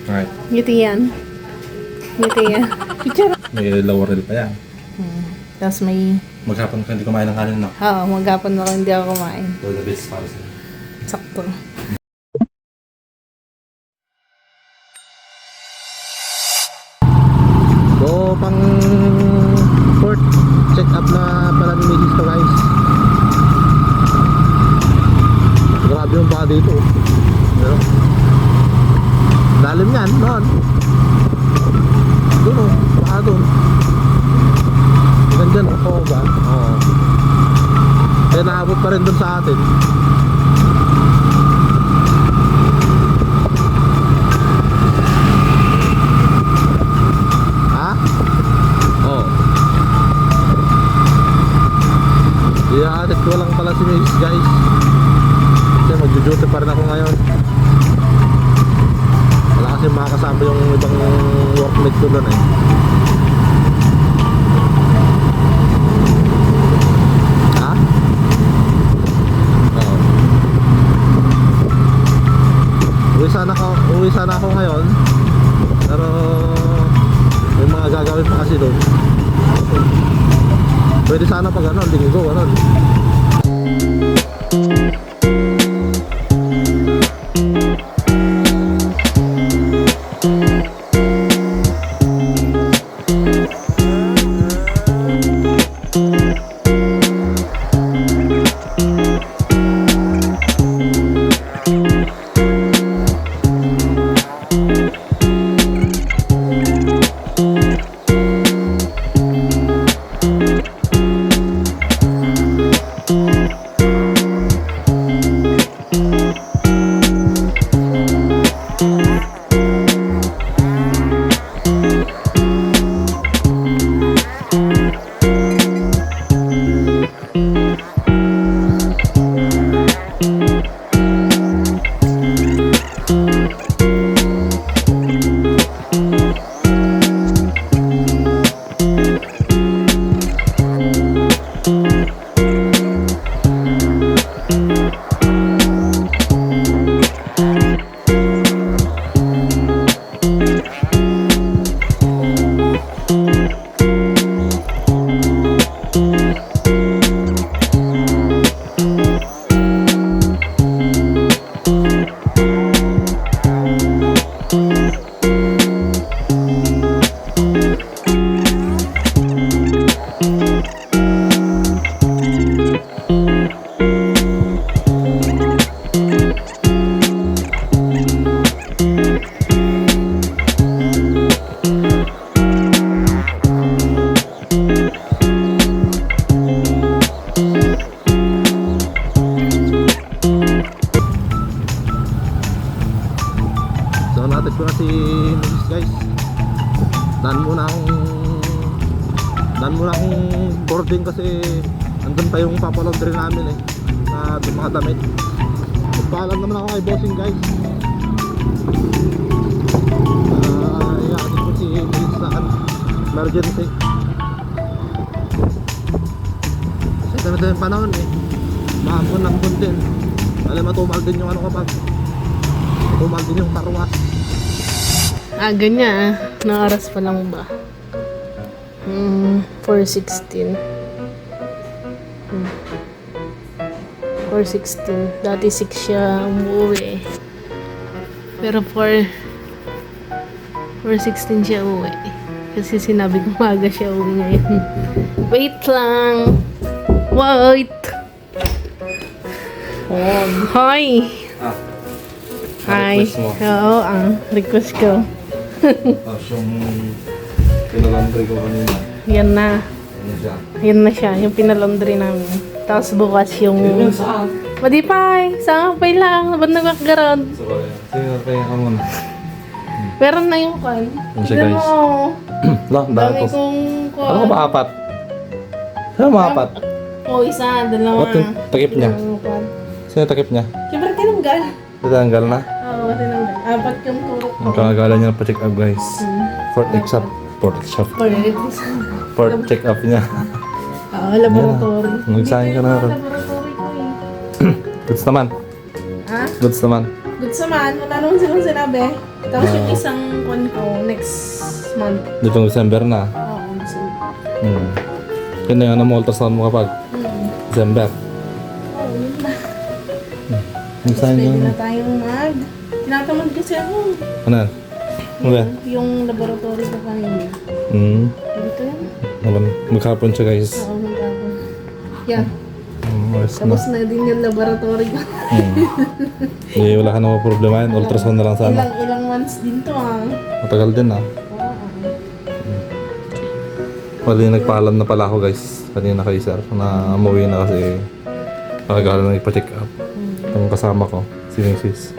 Alright. Ngiti yan. Ngiti yan. Picture. May laurel pa yan. Tapos may... Maghapon ka hindi kumain ng kanin, no? Oo, maghapon na lang hindi ako kumain. So, the best para sa'yo. Sakto. So, pang fourth check up na pala ni Mrs. to, guys. Grabe yung baka dito. Pero, lalim yan, noon. Doon o, baka doon. Gandyan o, oo ba? Oo. Kaya naabot pa rin doon sa atin. Ha? Oo. Iaatit ko lang pala si Mrs. guys. Kasi magjo-duty pa rin ako ngayon. Wala kasi makakasama yung ibang workmate ko doon eh. Ha? Oo. Uwi sana ako ngayon. Pero may mga gagawin pa kasi doon. Pwede sana pag ano, linggo, ano. So natin ko na si Mrs. guys. Daan muna akong boarding kasi andun pa yung papalaundry namin eh, na mga damit. Magpaalam naman ako kay bossing guys. Iaanit ko si Mrs. sa emergency. Kasi dami yung panahon eh, maampun din. Alam matumal din yung ano kapag tumal din yung tarwa. Ganyan na oras pa lang ba? 4:16. 4:16. Dati 6 siya umuwi. Pero 4:16 siya uwi. Kasi sinabi ko maaga siya uwi ngayon. Wait lang. Wait. Hi. Hi. Request mo. Oo, ang request ko. Tapos yung pinalaundry ko kanina. Yan na. Ano siya? Yan na siya, yung pinalaundry namin. Tapos bukas yung... Yun saan? Madipay! Saan pa lang? Ba't nagkakaroon? So, sige, kaya ka muna. Meron na yung kan. Yun siya, guys. Lang, Dami datos. kong kan. Ano ba apat? Ano ba apat? O, isa, dalawa. Ba't yung takip niya? Dalawang kan. Sino yung takip niya? Siyempre, tinanggal. Tatanggal na? Oo, tinanggal. Apat yung turok ko. Ang kagala niya na pa-check up guys. Fourth check up niya. Oo, laboratory. Mag-sign ka na rin. Laboratory ko eh. Goods naman. Ha? Goods naman. Good saman, wala naman silang sinabi. Tapos yung Ah. isang one ko, next month. Ditong December na. Oo, so, Yun na yun, ano mo ultrasound mo kapag December. oo, yun na. Yung saan Pwede yun? na tayong tinatamad kasi ako. Ano yan? Ano yan? Yung laboratory ko kanina. Dito yan. Maghapon siya guys. Oo, magkapon. Yan. Ayos na. Tapos na din yung laboratory ko. Eh, wala ka naman problema yan. Ultrasound na lang sana. Ilang months din to Matagal din ah. Oo. Pali nagpaalam na pala ako guys. Kanina kay sir na umuwi na kasi pagkagalan na ipa-check up. Itong kasama ko, si Mrs.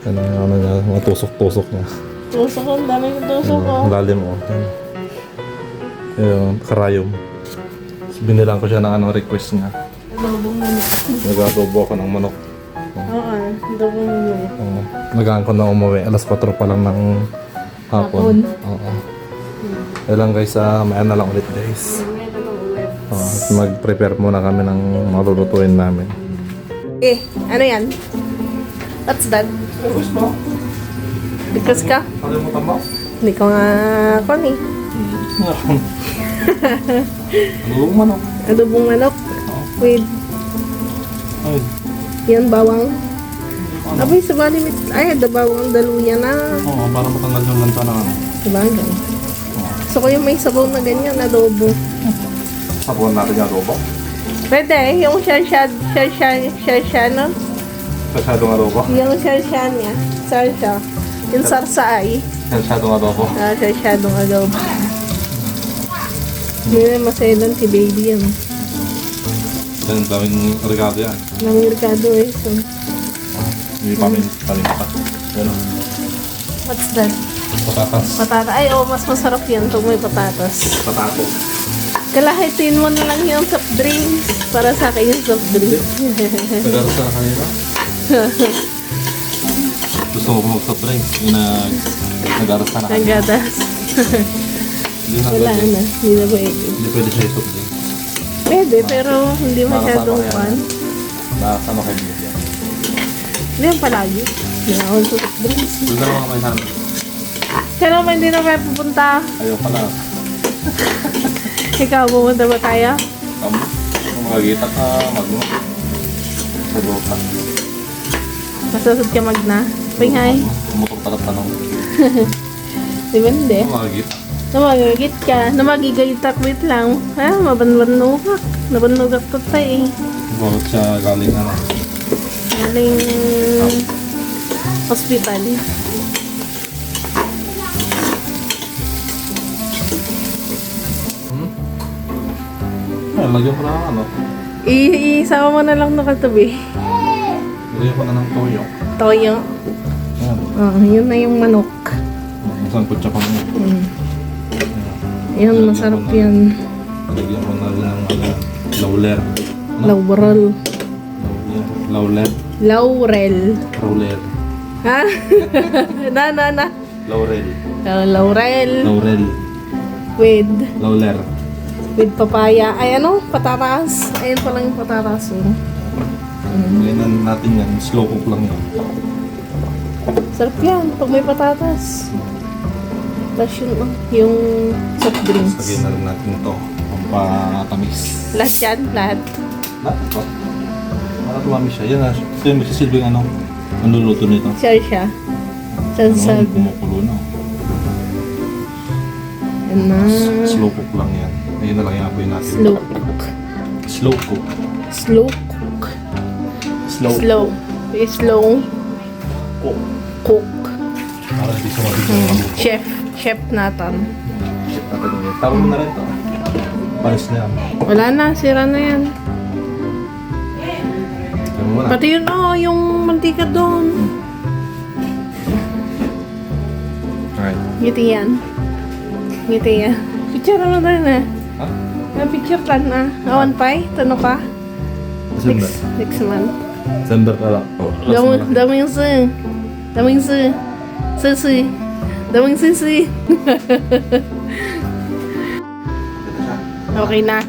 Ano niya, mga tusok-tusok niya. Tusok ko, ang dami yung tusok ko. Ang lalim mo. Yung karayom. Tapos binilang ko siya ng request niya. Adobong manok. Nag-adobo ako ng manok. Oo, adobong manok. Nagaan ko na umuwi. Alas 4 pa lang ng hapon. Oo. Kaya lang guys, maya na lang ulit guys. Meron ng ulit. At mag-prepare muna kami ng mga lulutuin namin. Ano yan? What's that? Tapos mo? Because ka? Kalimutan mo? Hindi ko nga kon eh. Ano manok? Adobong manok. With Ay, yan bawang. Abay, sabali mit. Ay, ada bawang daluya na. oo, para matanggal yung lansa ng ano. Sabagay. So ko yung may sabaw na ganyan, adobo. Sabuhan natin yung adobo. Pwede, yung sharsha, no? Masyadong adobo. Yung sharsha niya. Sarsha. Yung sarsa ay. Masyadong adobo. Sarsyadong adobo. Hindi na maselan si baby yan. Yan, daming regalo yan. Nangirkado eh. So, Hindi pa pa. Yan. what's that? Patatas. Patata. Ay, oh, mas masarap yan pag may patatas. Patato. Kalahitin mo na lang yung soft drinks. Para sa akin yung soft drinks. Nagaro sa kanina. Gusto mo mag-soft drink. Yung nag-aras ka na kanina. Nagatas. Hindi na Wala pwede. na. Hindi na pwede. Hindi pwede siya soft drink. Pwede, pero hindi masyadong Para sa fun. Nakasama kayo niya. Hindi yan palagi. Hindi na ako soft drinks. Doon na lang kami sa amin. Kaya naman hindi na may pupunta. Ayaw pala. Ikaw, pupunta ba tayo? Kung makagita ka, magmo. Sa buka. Masasad ka magna. Pingay. Tumutok talat tanong. Di ba hindi? Kung makagita. Namagagit ka. Namagigaytak. Wait lang. Mabanbanugak. Nabanugak ko tayo eh. Bakit siya galing ano? Galing hospital. Ay, lagyan ko na ng ano. Isama mo na lang nakatabi. Lagyan ko na ng toyo. Toyo. Ayan. Yun na yung manok. Masang kutsa pa mo. Yan, masarap yan. Lagyan ko na rin ng ano, lauler. Laurel. Lauler. Laurel. Lauler. Ha? na. Laurel. Laurel. Laurel. With Lauler. papaya. Ay ano? Patatas. Ayan pa lang yung patatas. Lagyan natin yan. Slow cook lang yan. Sarap yan. Pag may patatas. Tapos yung soft drinks. Lagyan na rin natin ito. Pampatamis. Lahat yan? Lahat? Lahat ito. Para tumami siya. Yan na. Ito yung magsisilbing ano. Ang luluto nito. Share siya. Ano, Sansag. kumukulo na. Yan na. Slow cook lang yan. Ayun na lang yung apoy natin. Slow cook. Slow cook. Slow cook. Slow Slow. Slow cook. cook. Para hindi siya mabigyan ng Chef. Chef natin. Tawag mo na rin ito. Paris na yan. Wala na. Sira na yan. Tawag mo na. Pati yun, yung mantika doon. Alright. Ngiti yan. Ngiti yan. Picture na tayo na. Ha? Picture ka na. Awan pa eh. Tano ka? December. Next month. December ka lang. Oh, last month. Daming si. Daming si. Si. Daming si. Okay na.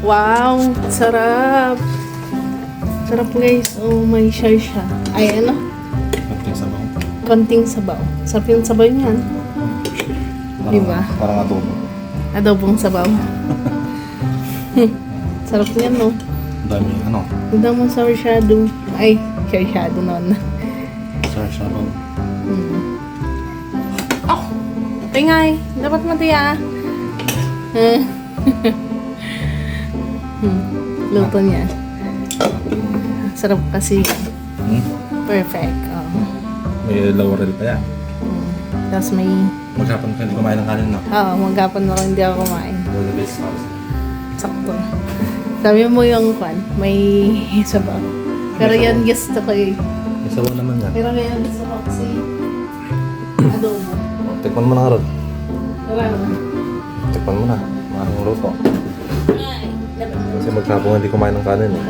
Wow. Sarap. Sarap guys. Oh, may share siya. Ay ano? konting sabaw. Sarap yung sabaw niyan. Diba? Parang adobo. Adobong sabaw. Sarap niyan, no? Ang dami, ano? Ang daming sarsyado. Ay, sarsyado naman na. Sarsabaw. Oh! Tingay! Dapat matiya. Luto niya. Sarap kasi. Perfect. Oh. May laurel pa yan. Tapos may... Maghapon ka, hindi kumain ng kanin, no? Oo, maghapon ako hindi ako kumain. The best house. Sakto. Sabi mo yung kwan, may sabaw. Pero May yan sabaw. gusto ko eh. May sabaw naman yan. Pero yan gusto ko kasi adobo. Tikman mo na, Rod. Marami. Tikman mo na. Maraming luto. Ay, dapat. Kasi maghapon hindi kumain ng kanin, eh.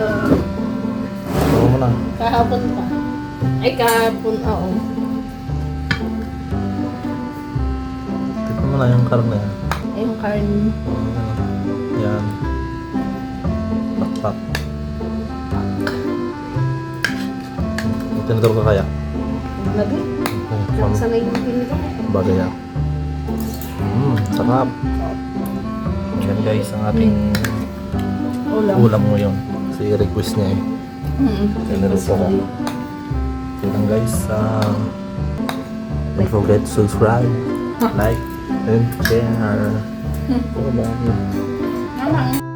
Tikman mo na. Kahapon pa. Ay, kahapon, oo. Tikman mo na yung karne. Ay, yung karne. Yan. Pakpak. Tinador ka kaya? Labi. Sanay yung pinito. Bagay yan. Sarap. Yan guys, ang ating Ulam. ulam ngayon. Kasi request niya eh. Yan niluto ko. Yun lang guys. Don't forget to subscribe, like, and share. Bye-bye. Mama.